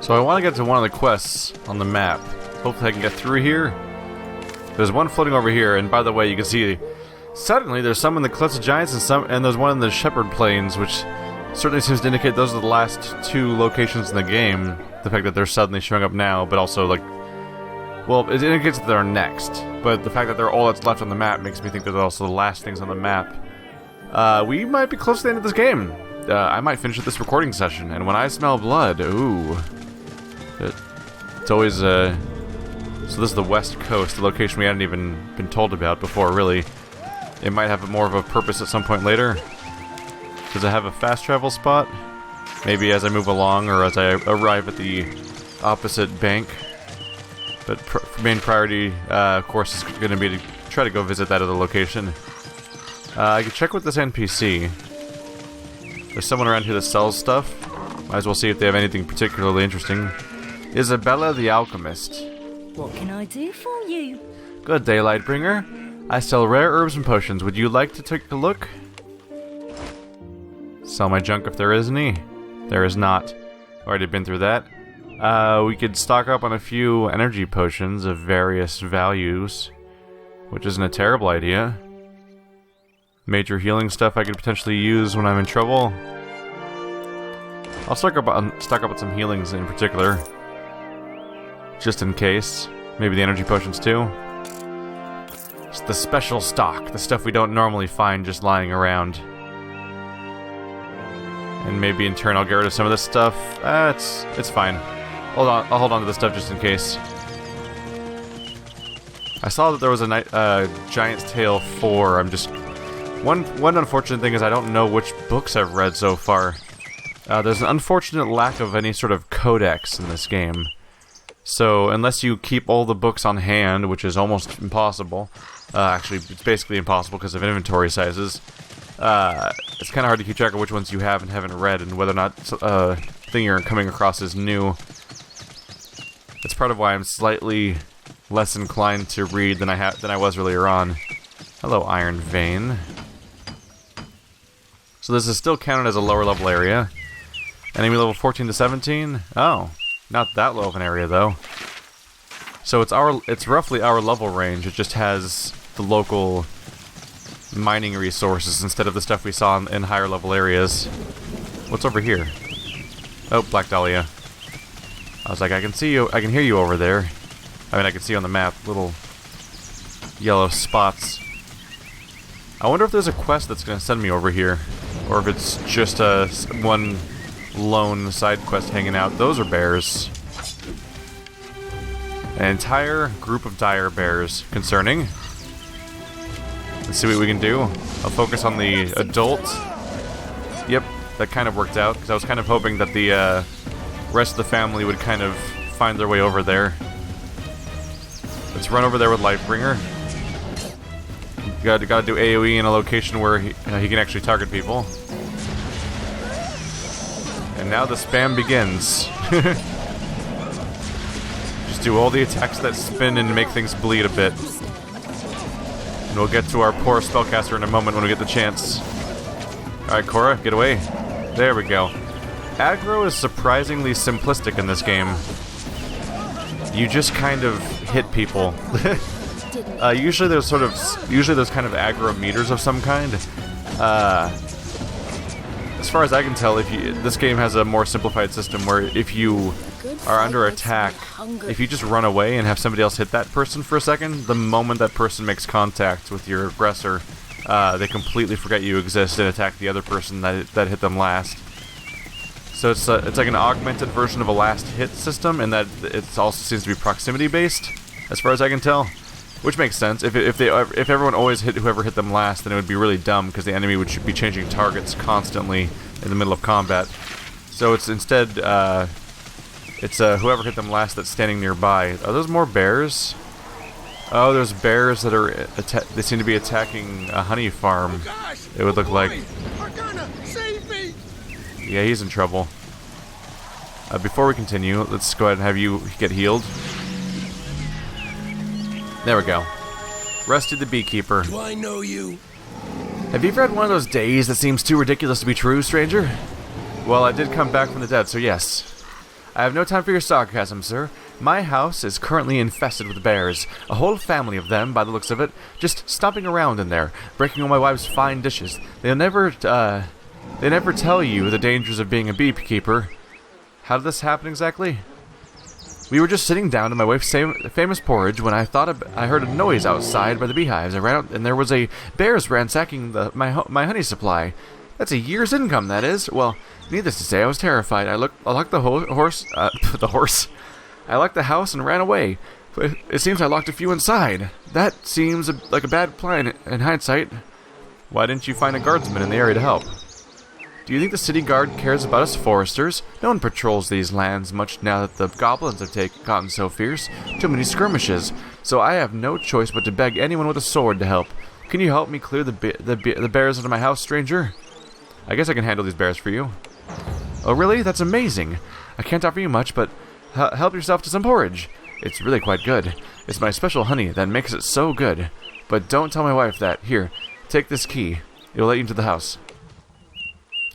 So I want to get to one of the quests on the map. Hopefully I can get through here. There's one floating over here, and by the way, you can see suddenly there's some in the Cliffs of Giants and there's one in the Shepherd Plains, which certainly seems to indicate those are the last two locations in the game. The fact that they're suddenly showing up now, but also like, well, it indicates that they're next. But the fact that they're all that's left on the map makes me think that they're also the last things on the map. We might be close to the end of this game. I might finish this recording session, and when I smell blood, ooh. It's always, so this is the West Coast, the location we hadn't even been told about before, really. It might have more of a purpose at some point later. Does it have a fast travel spot? Maybe as I move along, or as I arrive at the opposite bank. But main priority, of course, is going to be to try to go visit that other location. I can check with this NPC. There's someone around here that sells stuff. Might as well see if they have anything particularly interesting. Isabella the Alchemist. What can I do for you? Good day, Lightbringer. I sell rare herbs and potions. Would you like to take a look? Sell my junk if there is any. There is not. Already been through that. We could stock up on a few energy potions of various values, which isn't a terrible idea. Major healing stuff I could potentially use when I'm in trouble. I'll stock up on some healings in particular, just in case. Maybe the energy potions too. It's the special stock, the stuff we don't normally find just lying around. And maybe in turn I'll get rid of some of this stuff. It's fine. I'll hold on to this stuff just in case. I saw that there was a Giant's Tale 4. I'm just... One unfortunate thing is I don't know which books I've read so far. There's an unfortunate lack of any sort of codex in this game. So, unless you keep all the books on hand, which is almost impossible, actually, it's basically impossible because of inventory sizes, it's kind of hard to keep track of which ones you have and haven't read, and whether or not thing you're coming across is new. It's part of why I'm slightly less inclined to read than I was earlier on. Hello, Iron Vein. So this is still counted as a lower level area. Enemy level 14 to 17? Oh, not that low of an area though. So it's roughly our level range. It just has the local mining resources instead of the stuff we saw in higher level areas. What's over here? Oh, Black Dahlia. I was like, I can see you, I can hear you over there. I mean, I can see on the map little yellow spots. I wonder if there's a quest that's going to send me over here, or if it's just one lone side quest hanging out. Those are bears. An entire group of dire bears. Concerning. Let's see what we can do. I'll focus on the adult. Yep, that kind of worked out, because I was kind of hoping that the rest of the family would kind of find their way over there. Let's run over there with Lightbringer. Gotta do AoE in a location where he can actually target people. And now the spam begins. Just do all the attacks that spin and make things bleed a bit. And we'll get to our poor spellcaster in a moment when we get the chance. Alright, Cora, get away. There we go. Aggro is surprisingly simplistic in this game. You just kind of hit people. Usually there's kind of aggro meters of some kind. As far as I can tell, this game has a more simplified system where if you are under attack, if you just run away and have somebody else hit that person for a second, the moment that person makes contact with your aggressor, they completely forget you exist and attack the other person that hit them last. So it's like an augmented version of a last hit system, and that it also seems to be proximity based, as far as I can tell. Which makes sense. If everyone always hit whoever hit them last, then it would be really dumb because the enemy would be changing targets constantly in the middle of combat. So it's instead whoever hit them last that's standing nearby. Are those more bears? Oh, there's bears that are they seem to be attacking a honey farm. It would look like. Yeah, he's in trouble. Before we continue, let's go ahead and have you get healed. There we go. Rusty the Beekeeper. Do I know you? Have you ever had one of those days that seems too ridiculous to be true, stranger? Well, I did come back from the dead, so yes. I have no time for your sarcasm, sir. My house is currently infested with bears. A whole family of them, by the looks of it, just stomping around in there, breaking all my wife's fine dishes. They never tell you the dangers of being a beekeeper. How did this happen exactly? We were just sitting down to my wife's famous porridge when I heard a noise outside by the beehives. I ran out, and there was a bears ransacking my honey supply. That's a year's income, that is. Well, needless to say, I was terrified. I locked the horse. I locked the house and ran away. But it seems I locked a few inside. That seems like a bad plan in hindsight. Why didn't you find a guardsman in the area to help? Do you think the city guard cares about us foresters? No one patrols these lands much now that the goblins have gotten so fierce. Too many skirmishes. So I have no choice but to beg anyone with a sword to help. Can you help me clear the bears out of my house, stranger? I guess I can handle these bears for you. Oh really? That's amazing. I can't offer you much, but help yourself to some porridge. It's really quite good. It's my special honey that makes it so good. But don't tell my wife that. Here, take this key. It'll let you into the house.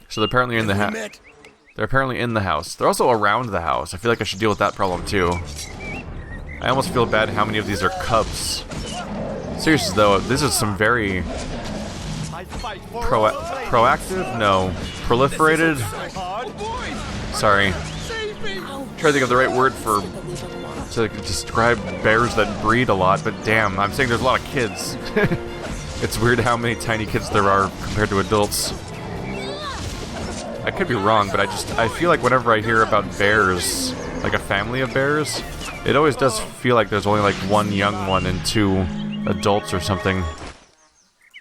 So they're apparently in the house. They're apparently in the house. They're also around the house. I feel like I should deal with that problem too. I almost feel bad how many of these are cubs. Seriously though, this is some very proactive? No. Proliferated? Sorry. I'm trying to think of the right word to describe bears that breed a lot, but damn, I'm saying there's a lot of kids. It's weird how many tiny kids there are compared to adults. I could be wrong, but I feel like whenever I hear about bears, like a family of bears, it always does feel like there's only like one young one and 2 adults or something.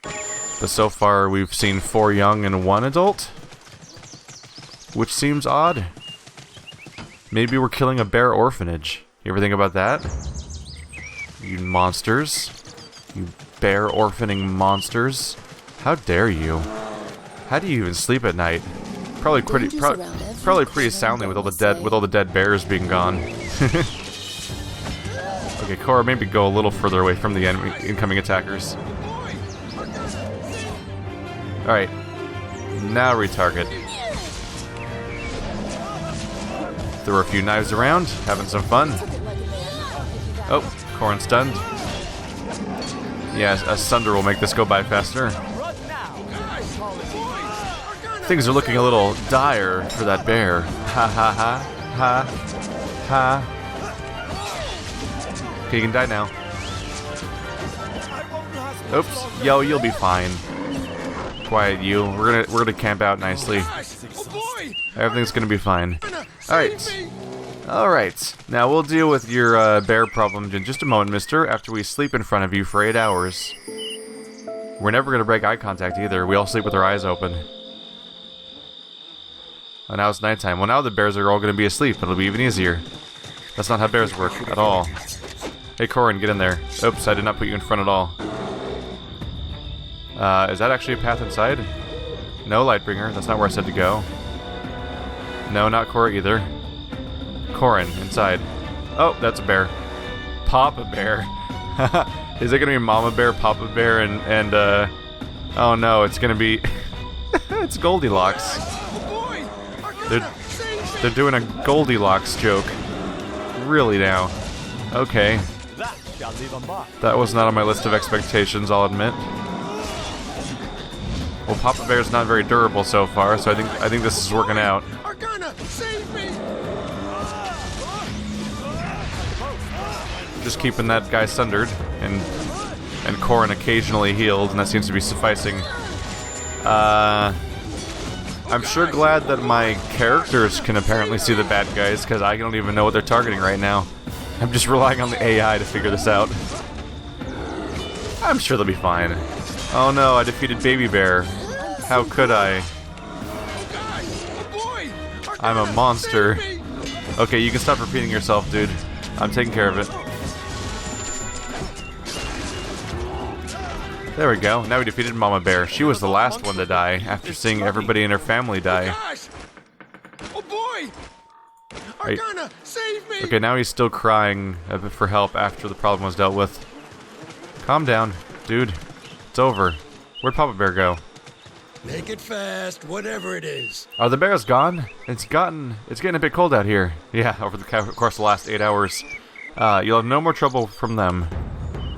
But so far we've seen 4 young and 1 adult, which seems odd. Maybe we're killing a bear orphanage. You ever think about that? You monsters. You bear orphaning monsters. How dare you? How do you even sleep at night? Probably pretty soundly with all the dead bears being gone. Okay, Cora, maybe go a little further away from the incoming attackers. Alright. Now retarget. Throw a few knives around, having some fun. Oh, Corin stunned. Yeah, a sunder will make this go by faster. Things are looking a little dire for that bear. Ha ha ha. Ha. Ha. Okay, you can die now. Oops. Yo, you'll be fine. Quiet you. We're gonna camp out nicely. Everything's gonna be fine. Alright. Now we'll deal with your bear problem in just a moment, mister, after we sleep in front of you for 8 hours. We're never gonna break eye contact either. We all sleep with our eyes open. Oh, now it's nighttime. Well, now the bears are all going to be asleep. It'll be even easier. That's not how bears work at all. Hey, Corin, get in there. Oops, I did not put you in front at all. Is that actually a path inside? No, Lightbringer. That's not where I said to go. No, not Cora either. Corin, inside. Oh, that's a bear. Papa Bear. Is it going to be Mama Bear, Papa Bear, and oh no, it's going to be... it's Goldilocks. They're doing a Goldilocks joke. Really now. Okay. That was not on my list of expectations, I'll admit. Well, Papa Bear's not very durable so far, so I think this is working out. Just keeping that guy sundered, and Corin occasionally healed, and that seems to be sufficing. I'm sure glad that my characters can apparently see the bad guys, because I don't even know what they're targeting right now. I'm just relying on the AI to figure this out. I'm sure they'll be fine. Oh no, I defeated Baby Bear. How could I? I'm a monster. Okay, you can stop repeating yourself, dude. I'm taking care of it. There we go. Now we defeated Mama Bear. She was the last one to die after seeing everybody in her family die. Oh boy! Arcana, save me! Okay, now he's still crying for help after the problem was dealt with. Calm down, dude. It's over. Where'd Papa Bear go? Make it fast, whatever it is. Are the bears gone? It's getting a bit cold out here. Yeah, over the course of the last 8 hours. You'll have no more trouble from them.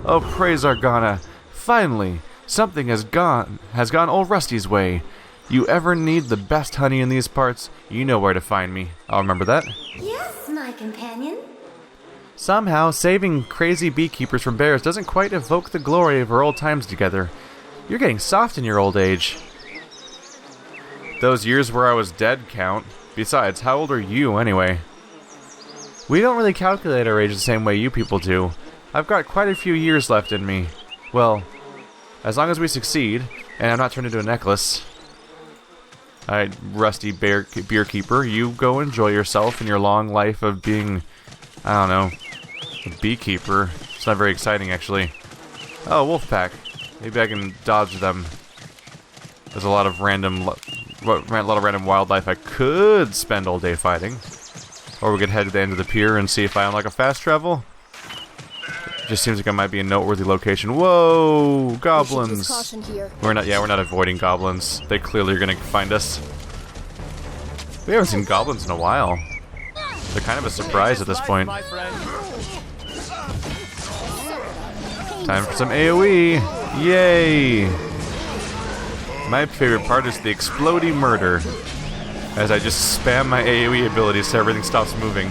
Oh, praise Argana. Finally, something has gone old Rusty's way. You ever need the best honey in these parts, you know where to find me. I'll remember that. Yes, my companion. Somehow, saving crazy beekeepers from bears doesn't quite evoke the glory of our old times together. You're getting soft in your old age. Those years where I was dead count. Besides, how old are you, anyway? We don't really calculate our age the same way you people do. I've got quite a few years left in me. Well, as long as we succeed, and I'm not turned into a necklace. Alright, rusty beer keeper, you go enjoy yourself in your long life of being, I don't know, a beekeeper. It's not very exciting, actually. Oh, wolf pack. Maybe I can dodge them. There's a lot of random wildlife I could spend all day fighting. Or we could head to the end of the pier and see if I unlock a fast travel. Just seems like it might be a noteworthy location. Whoa, goblins! We're not avoiding goblins. They clearly are gonna find us. We haven't seen goblins in a while. They're kind of a surprise at this point. Time for some AoE! Yay! My favorite part is the explodey murder. As I just spam my AoE abilities so everything stops moving.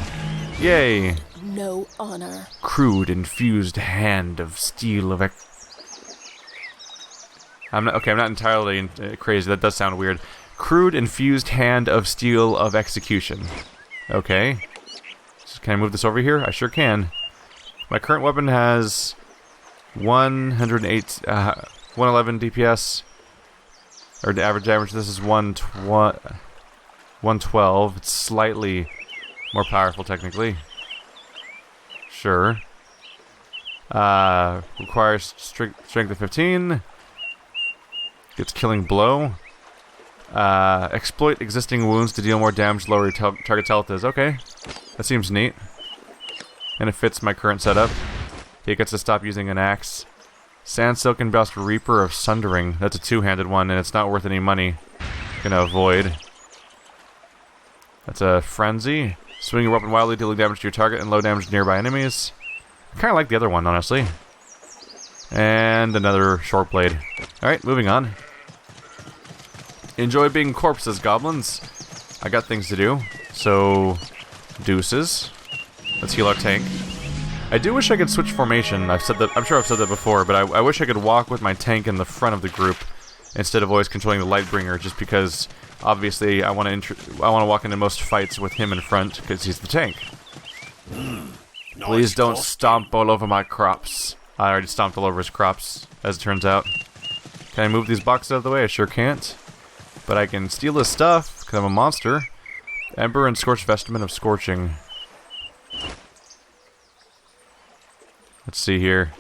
Yay! No honor. Crude infused hand of steel of I'm not entirely crazy. That does sound weird. Crude infused hand of steel of execution. Okay. So can I move this over here? I sure can. My current weapon has 111 DPS. Or the average damage. This is 112. It's slightly more powerful, technically. Sure. Requires strength of 15. Gets killing blow. Exploit existing wounds to deal more damage, lower your target's health is. Okay. That seems neat. And it fits my current setup. He gets to stop using an axe. Sand Silk and Best Reaper of Sundering. That's a two-handed one, and it's not worth any money. Gonna avoid. That's a Frenzy. Swing your weapon wildly, dealing damage to your target and low damage to nearby enemies. I kind of like the other one, honestly. And another short blade. Alright, moving on. Enjoy being corpses, goblins. I got things to do. So, deuces. Let's heal our tank. I do wish I could switch formation. I'm sure I've said that before, but I wish I could walk with my tank in the front of the group instead of always controlling the Lightbringer, just because obviously I want to walk into most fights with him in front because he's the tank. Please don't stomp all over my crops. I already stomped all over his crops, as it turns out. Can I move these boxes out of the way? I sure can't. But I can steal his stuff, because I'm a monster. Ember and Scorched Vestment of Scorching. Let's see here.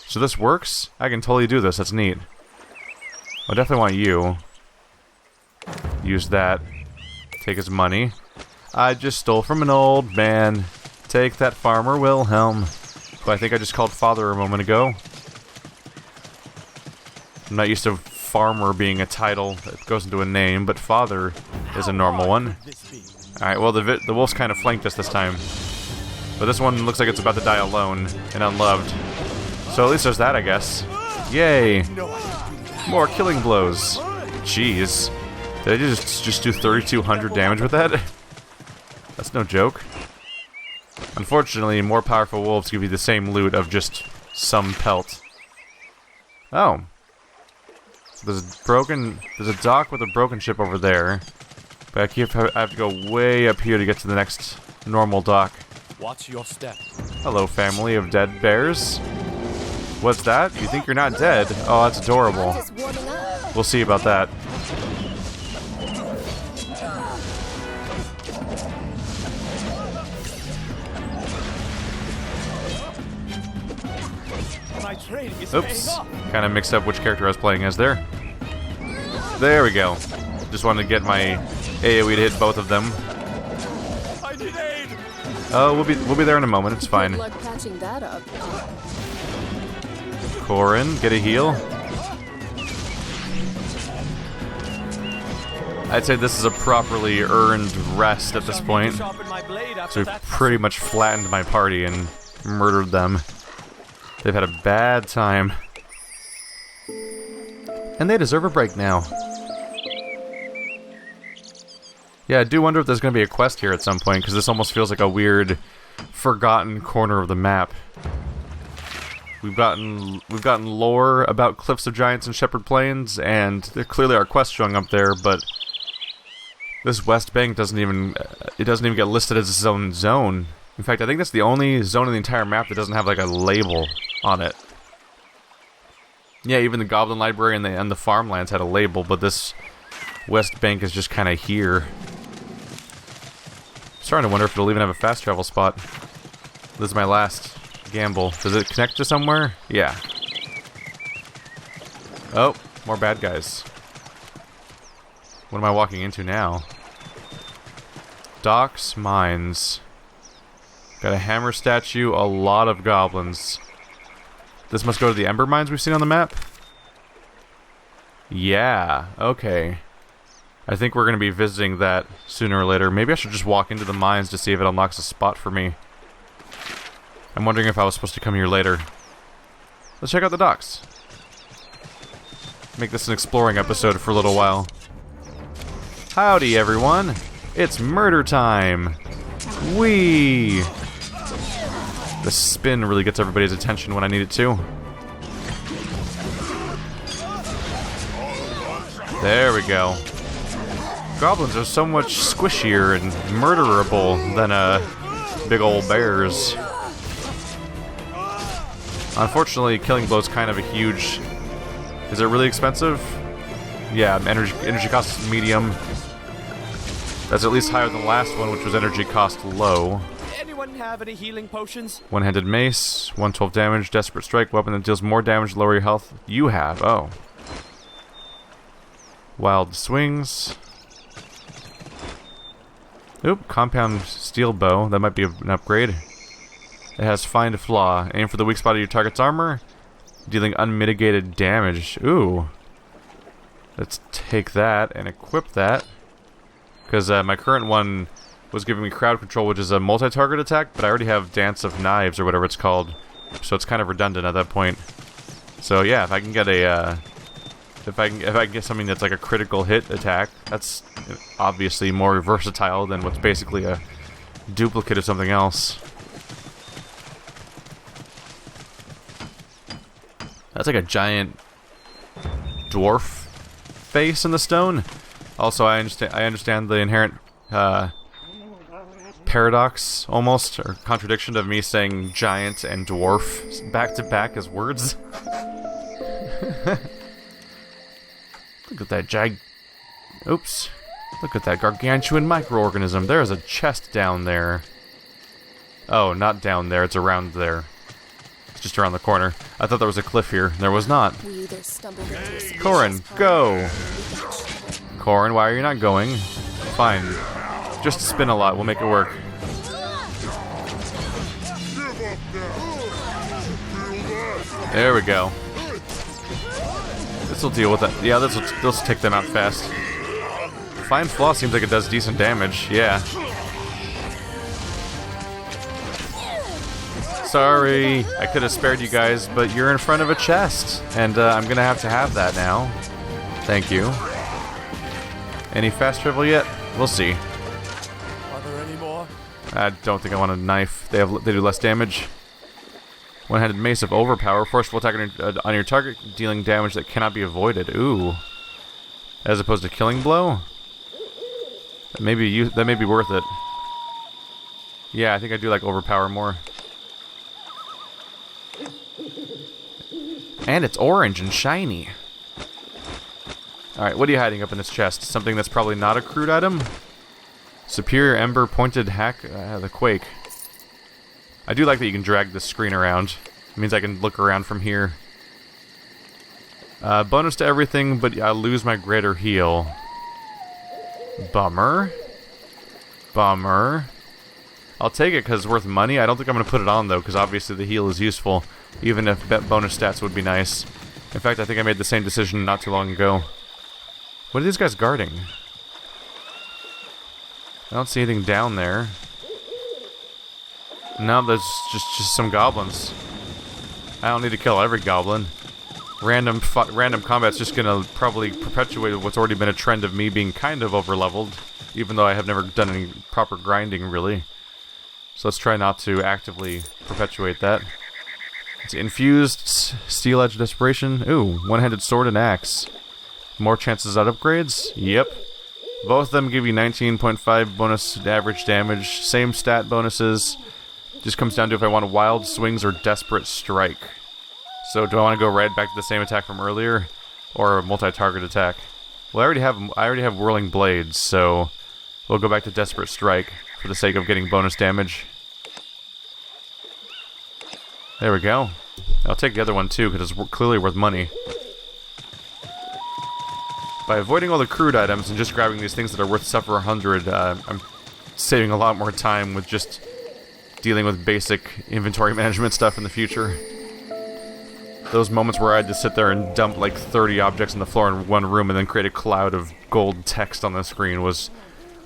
So this works? I can totally do this, that's neat. I definitely want you. Use that. Take his money. I just stole from an old man. Take that, Farmer Wilhelm. Who I think I just called father a moment ago. I'm not used to farmer being a title that goes into a name, but father is a normal one. Alright, well the wolves kind of flanked us this time. But this one looks like it's about to die alone and unloved. So at least there's that, I guess. Yay! More killing blows. Jeez. Did I just do 3,200 damage with that? That's no joke. Unfortunately, more powerful wolves give you the same loot of just some pelt. Oh. So there's a dock with a broken ship over there. But I have to go way up here to get to the next normal dock. Watch your step. Hello, family of dead bears. What's that? You think you're not dead? Oh, that's adorable. We'll see about that. Oops. Kind of mixed up which character I was playing as there. There we go. Just wanted to get my AoE to hit both of them. Oh, we'll be there in a moment. It's fine. Corin, get a heal. I'd say this is a properly earned rest at this point. So we've pretty much flattened my party and murdered them. They've had a bad time. And they deserve a break now. Yeah, I do wonder if there's going to be a quest here at some point, because this almost feels like a weird, forgotten corner of the map. We've gotten lore about Cliffs of Giants and Shepherd Plains, and there clearly are quests showing up there, but this West Bank doesn't even get listed as its own zone. In fact, I think that's the only zone in the entire map that doesn't have like a label on it. Yeah, even the Goblin Library and the farmlands had a label, but this West Bank is just kind of here. Starting to wonder if it'll even have a fast travel spot. This is my last gamble. Does it connect to somewhere? Yeah. Oh, more bad guys. What am I walking into now? Docks, mines. Got a hammer statue, a lot of goblins. This must go to the Ember mines we've seen on the map? Yeah, okay. I think we're going to be visiting that sooner or later. Maybe I should just walk into the mines to see if it unlocks a spot for me. I'm wondering if I was supposed to come here later. Let's check out the docks. Make this an exploring episode for a little while. Howdy, everyone. It's murder time. Whee! The spin really gets everybody's attention when I need it to. There we go. Goblins are so much squishier and murderable than big old bears. Unfortunately, Killing Blow's kind of a huge... Is it really expensive? Yeah, energy cost medium. That's at least higher than the last one, which was energy cost low. Anyone have any healing potions? One-handed mace, 112 damage, desperate strike, weapon that deals more damage, lower your health. You have, oh. Wild swings. Oop, compound steel bow. That might be an upgrade. It has find flaw. Aim for the weak spot of your target's armor, dealing unmitigated damage. Ooh. Let's take that and equip that. Because my current one was giving me crowd control, which is a multi-target attack, but I already have Dance of Knives, or whatever it's called. So it's kind of redundant at that point. So yeah, if I can get a... If I can get something that's like a critical hit attack, that's obviously more versatile than what's basically a duplicate of something else. That's like a giant dwarf face in the stone. Also, I understand the inherent paradox, almost, or contradiction of me saying giant and dwarf back to back as words. Look at that Oops. Look at that gargantuan microorganism. There is a chest down there. Oh, not down there. It's around there. It's just around the corner. I thought there was a cliff here. There was not. Corin, go! Corin, why are you not going? Fine. Just spin a lot. We'll make it work. There we go. This'll deal with that. Yeah, this'll take them out fast. Fine Flaw seems like it does decent damage. Yeah. Sorry, I could have spared you guys, but you're in front of a chest, and I'm gonna have that now. Thank you. Any fast travel yet? We'll see. Are there any more? I don't think I want a knife. They do less damage. One-handed mace of overpower. Forceful attack on your target, dealing damage that cannot be avoided. Ooh. As opposed to killing blow? That may be worth it. Yeah, I think I do like overpower more. And it's orange and shiny. Alright, what are you hiding up in this chest? Something that's probably not a crude item? Superior Ember pointed hack... the Quake. I do like that you can drag the screen around. It means I can look around from here. Bonus to everything, but I lose my greater heal. Bummer. Bummer. I'll take it because it's worth money. I don't think I'm going to put it on, though, because obviously the heal is useful, even if bonus stats would be nice. In fact, I think I made the same decision not too long ago. What are these guys guarding? I don't see anything down there. No, there's just some goblins. I don't need to kill every goblin. Random combat's just gonna probably perpetuate what's already been a trend of me being kind of overleveled, even though I have never done any proper grinding, really. So let's try not to actively perpetuate that. It's infused steel edge desperation. Ooh, one-handed sword and axe. More chances at upgrades? Yep. Both of them give you 19.5 bonus average damage. Same stat bonuses. Just comes down to if I want wild swings or desperate strike. So do I want to go right back to the same attack from earlier, or a multi-target attack? Well, I already have whirling blades, so we'll go back to desperate strike for the sake of getting bonus damage. There we go. I'll take the other one too, because it's clearly worth money. By avoiding all the crude items and just grabbing these things that are worth suffer 100, I'm saving a lot more time with just dealing with basic inventory management stuff in the future. Those moments where I had to sit there and dump like 30 objects on the floor in one room and then create a cloud of gold text on the screen those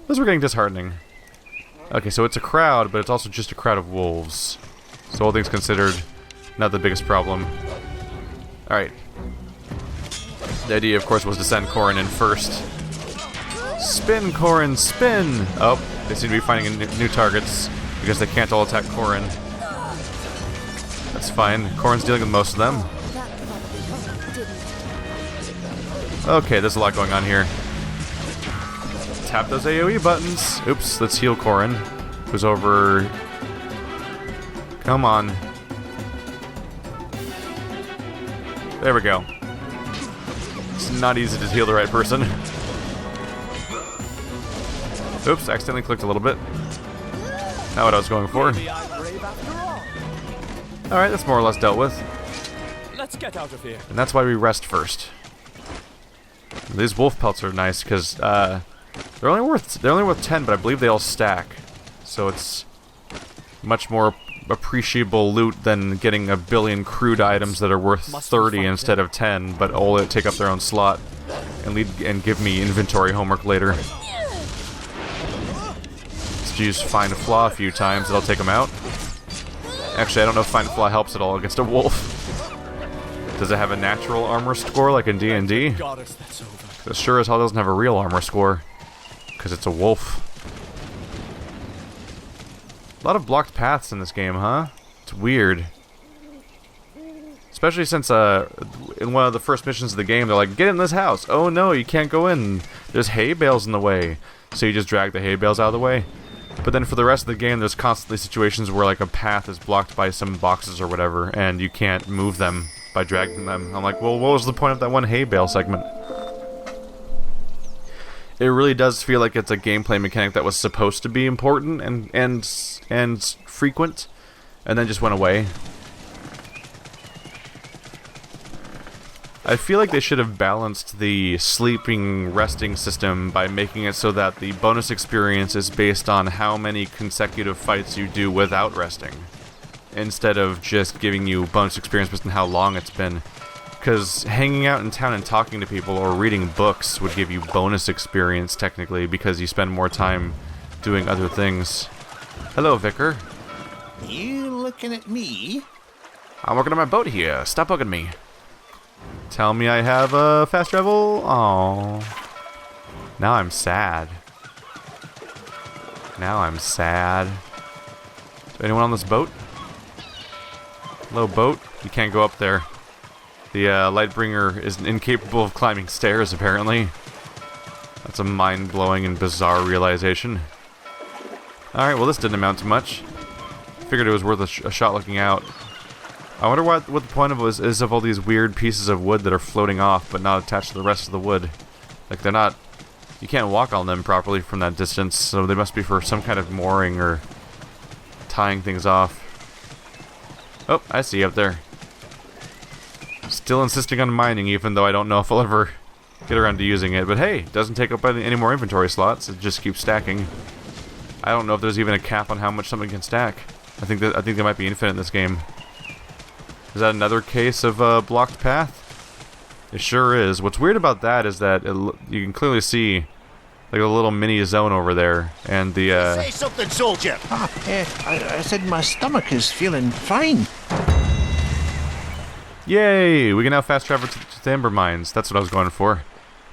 were getting disheartening. Okay, so it's a crowd, but it's also just a crowd of wolves. So all things considered, not the biggest problem. Alright. The idea, of course, was to send Corrin in first. Spin, Corrin, spin! Oh, they seem to be finding new targets because they can't all attack Corrin. That's fine. Corrin's dealing with most of them. Okay, there's a lot going on here. Tap those AoE buttons. Oops, let's heal Corrin, who's over... Come on. There we go. It's not easy to heal the right person. Oops, accidentally clicked a little bit. Not what I was going for. Alright, that's more or less dealt with. Let's get out of here. And that's why we rest first. These wolf pelts are nice because they're only worth 10, but I believe they all stack. So it's much more appreciable loot than getting a billion crude items that are worth 30 instead of 10, but all take up their own slot and give me inventory homework later. Just use Find Flaw a few times, it'll take them out. Actually, I don't know if Find Flaw helps at all against a wolf. Does it have a natural armor score like in D&D? It sure as hell doesn't have a real armor score, because it's a wolf. A lot of blocked paths in this game, huh? It's weird. Especially since, in one of the first missions of the game, they're like, get in this house! Oh no, you can't go in! There's hay bales in the way! So you just drag the hay bales out of the way. But then for the rest of the game, there's constantly situations where, like, a path is blocked by some boxes or whatever, and you can't move them by dragging them. I'm like, well, what was the point of that one hay bale segment? It really does feel like it's a gameplay mechanic that was supposed to be important and frequent, and then just went away. I feel like they should have balanced the sleeping, resting system by making it so that the bonus experience is based on how many consecutive fights you do without resting, instead of just giving you bonus experience based on how long it's been. Because hanging out in town and talking to people or reading books would give you bonus experience, technically, because you spend more time doing other things. Hello, Vicar. You looking at me? I'm working on my boat here. Stop bugging me. Tell me I have fast travel? Aww. Now I'm sad. Now I'm sad. Is there anyone on this boat? Hello, boat. You can't go up there. The Lightbringer is incapable of climbing stairs, apparently. That's a mind-blowing and bizarre realization. Alright, well this didn't amount to much. Figured it was worth a shot looking out. I wonder what the point of it is of all these weird pieces of wood that are floating off but not attached to the rest of the wood. Like, they're not... You can't walk on them properly from that distance, so they must be for some kind of mooring or tying things off. Oh, I see you up there. Still insisting on mining, even though I don't know if I'll ever get around to using it. But hey, it doesn't take up any more inventory slots. It just keeps stacking. I don't know if there's even a cap on how much something can stack. I think they might be infinite in this game. Is that another case of blocked path? It sure is. What's weird about that is that you can clearly see like a little mini zone over there, and the Say something, soldier. I said my stomach is feeling fine. yay! We can now fast travel to the Ember mines. That's what I was going for.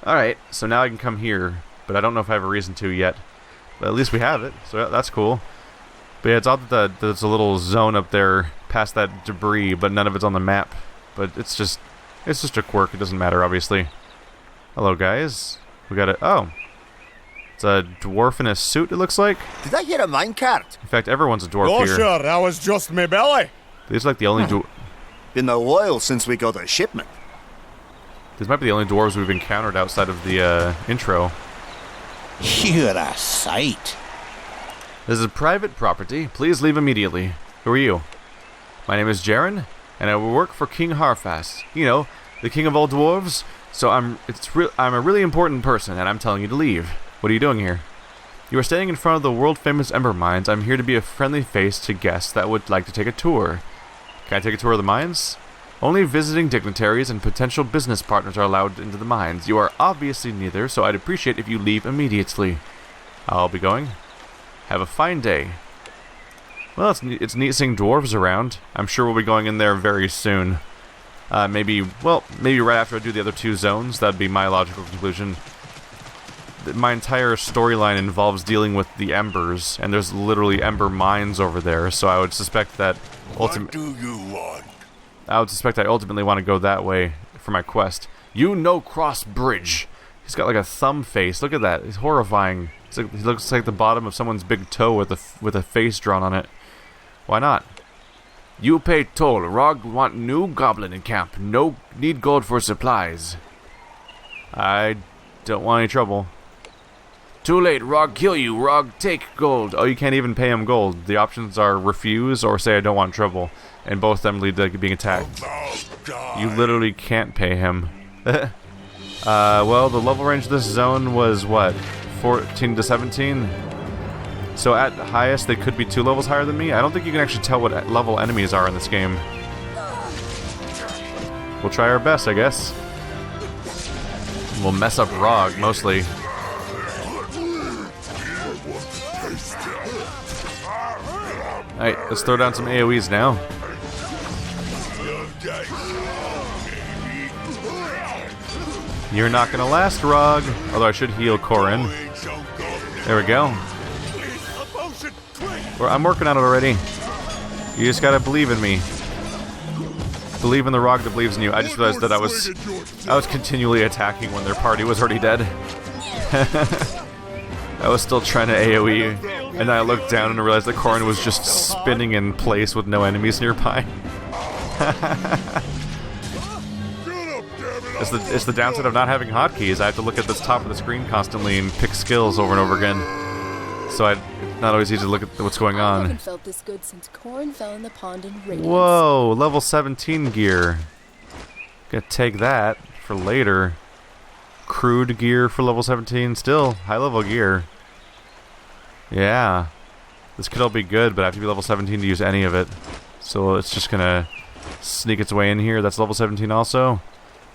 All right, so now I can come here, but I don't know if I have a reason to yet. But at least we have it, so that's cool. But yeah, it's odd that there's a little zone up there past that debris, but none of it's on the map. But it's just a quirk. It doesn't matter, obviously. Hello, guys. We got a... Oh. It's a dwarf in a suit, it looks like. Did I hear a minecart? In fact, everyone's a dwarf Oh, here. sure, that was just me belly. These are like the only... Been a while since we got a shipment. These might be the only dwarves we've encountered outside of the intro. You're a sight. This is private property. Please leave immediately. Who are you? My name is Jaren, and I work for King Harfast. You know, the king of all dwarves. So I'm a really important person, and I'm telling you to leave. What are you doing here? You are standing in front of the world-famous Ember mines. I'm here to be a friendly face to guests that would like to take a tour. Can I take a tour of the mines? Only visiting dignitaries and potential business partners are allowed into the mines. You are obviously neither, so I'd appreciate if you leave immediately. I'll be going. Have a fine day. Well, it's neat seeing dwarves around. I'm sure we'll be going in there very soon. Maybe right after I do the other two zones. That'd be my logical conclusion. My entire storyline involves dealing with the Embers, and there's literally Ember mines over there, so I would suspect that What do you want? I ultimately want to go that way for my quest. You know Cross Bridge. He's got like a thumb face. Look at that. He's horrifying. He looks like the bottom of someone's big toe with a face drawn on it. Why not? You pay toll. Rog want new goblin in camp. No need gold for supplies. I don't want any trouble. Too late. Rog kill you. Rog take gold. Oh, you can't even pay him gold. The options are refuse or say I don't want trouble. And both of them lead to being attacked. You literally can't pay him. Well, the level range of this zone was, what, 14 to 17? So at highest, they could be 2 levels higher than me. I don't think you can actually tell what level enemies are in this game. We'll try our best, I guess. We'll mess up Rog, mostly. Alright, let's throw down some AoEs now. You're not gonna last, Rog. Although I should heal Corin. There we go. I'm working on it already. You just gotta believe in me. Believe in the Rog that believes in you. I just realized that I was continually attacking when their party was already dead. I was still trying to AoE, and then I looked down and realized that Corin was just spinning in place with no enemies nearby. It's the downside of not having hotkeys. I have to look at the top of the screen constantly and pick skills over and over again. So it's not always easy to look at what's going I on. haven't felt this good since Corin fell in the pond in Radiance. Whoa, level 17 gear. Gonna take that for later. Crude gear for level 17. Still, high level gear. Yeah. This could all be good, but I have to be level 17 to use any of it. So it's just gonna sneak its way in here. That's level 17 also.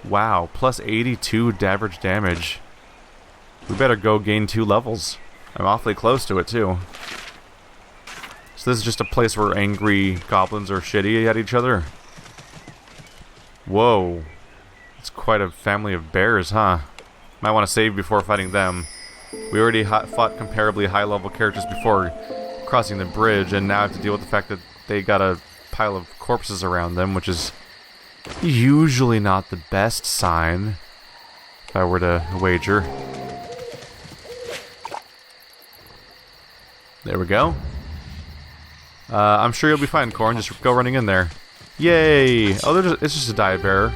Wow, plus 82 average damage. We better go gain 2 levels. I'm awfully close to it, too. So this is just a place where angry goblins are shitty at each other. Whoa. It's quite a family of bears, huh? Might want to save before fighting them. We already fought comparably high-level characters before crossing the bridge, and now I have to deal with the fact that they got a pile of corpses around them, which is usually not the best sign, if I were to wager. There we go. I'm sure you'll be fine, Corin. Just go running in there. Yay! Oh, it's just a diet bearer.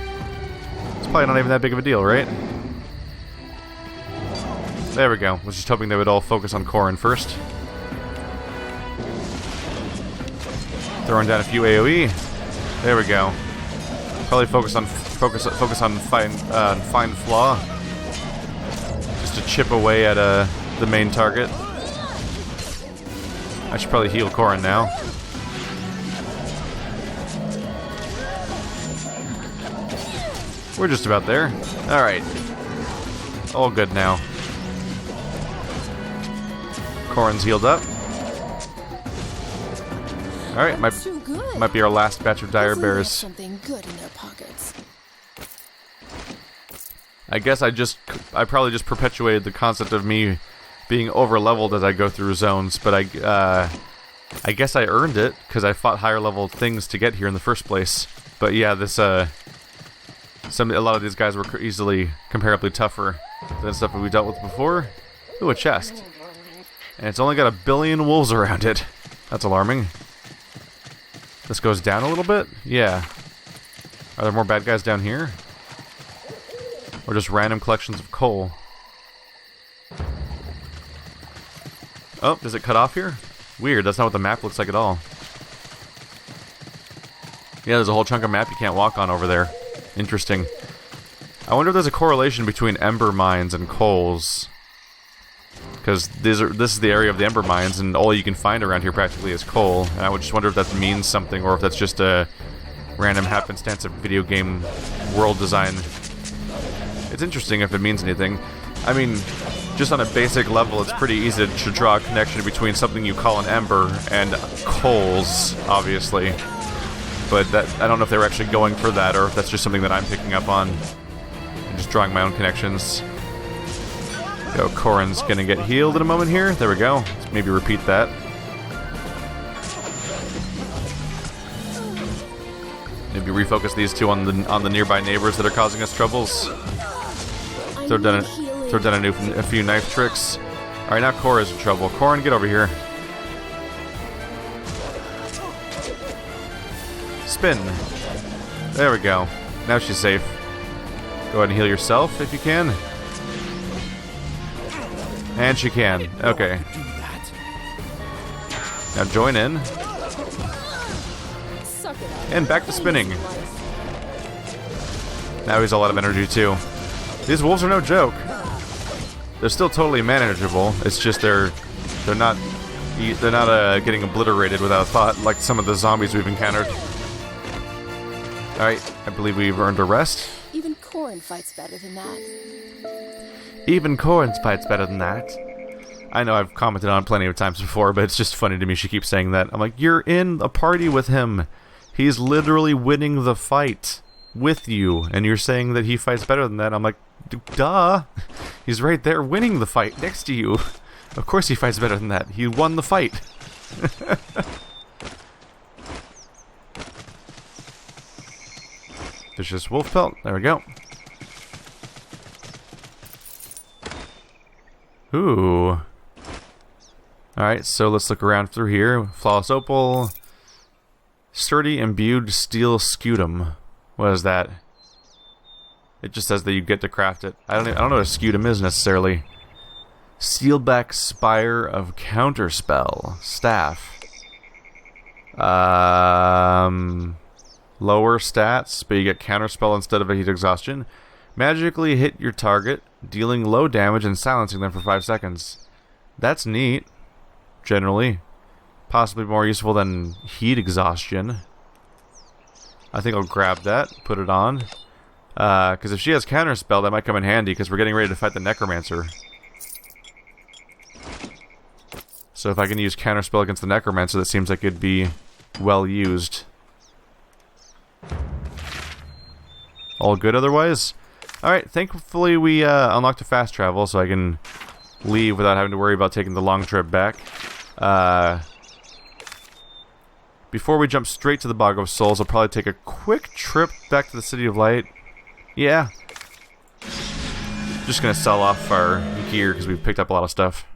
It's probably not even that big of a deal, right? There we go. Was just hoping they would all focus on Corin first. Throwing down a few AoE. There we go. Probably focus on find flaw. Just to chip away at the main target. I should probably heal Corin now. We're just about there. Alright. All good now. Corrin's healed up. Alright, Too good. might be our last batch of dire Hopefully they have bears. something good in their pockets. I guess I probably just perpetuated the concept of me being over leveled as I go through zones, but I guess I earned it because I fought higher level things to get here in the first place. But yeah, this a lot of these guys were easily comparably tougher than stuff that we dealt with before. Ooh, a chest, and it's only got 1 billion wolves around it. That's alarming. This goes down a little bit. Yeah. Are there more bad guys down here? Or just random collections of coal? Oh, does it cut off here? Weird, that's not what the map looks like at all. Yeah, there's a whole chunk of map you can't walk on over there. Interesting. I wonder if there's a correlation between ember mines and coals. Because this is the area of the ember mines, and all you can find around here practically is coal. And I would just wonder if that means something, or if that's just a random happenstance of video game world design. It's interesting if it means anything. I mean, just on a basic level, it's pretty easy to draw a connection between something you call an ember and coals, obviously. But I don't know if they were actually going for that, or if that's just something that I'm picking up on and just drawing my own connections. Go, Corrin's gonna get healed in a moment here. There we go. Let's maybe repeat that. Maybe refocus these two on the nearby neighbors that are causing us troubles. Throw down a few knife tricks. All right, now Cora's in trouble. Corrin, get over here. Spin. There we go. Now she's safe. Go ahead and heal yourself if you can. And she can. Okay. Now join in. Suck it up. And back to spinning. Now he's all out of energy too. These wolves are no joke. They're still totally manageable. It's just they're not getting obliterated without a thought like some of the zombies we've encountered. All right, I believe we've earned a rest. Even Corrin fights better than that. Even Corrin fights better than that. I know I've commented on it plenty of times before, but it's just funny to me she keeps saying that. I'm like, you're in a party with him. He's literally winning the fight with you, and you're saying that he fights better than that. I'm like, duh. He's right there winning the fight next to you. Of course he fights better than that. He won the fight. There's just wolf pelt. There we go. Ooh. Alright, so let's look around through here. Flawless opal. Sturdy imbued steel scutum. What is that? It just says that you get to craft it. I don't know what a scutum is necessarily. Steelback Spire of Counterspell. Staff. Lower stats, but you get counterspell instead of a heat exhaustion. Magically hit your target, dealing low damage and silencing them for 5 seconds. That's neat. Generally. Possibly more useful than heat exhaustion. I think I'll grab that, put it on. Because if she has counterspell, that might come in handy, because we're getting ready to fight the necromancer. So if I can use counterspell against the necromancer, that seems like it'd be well used. All good otherwise? Alright, thankfully we unlocked a fast travel, so I can leave without having to worry about taking the long trip back. Before we jump straight to the Bog of Souls, I'll probably take a quick trip back to the City of Light. Yeah. Just gonna sell off our gear because we've picked up a lot of stuff.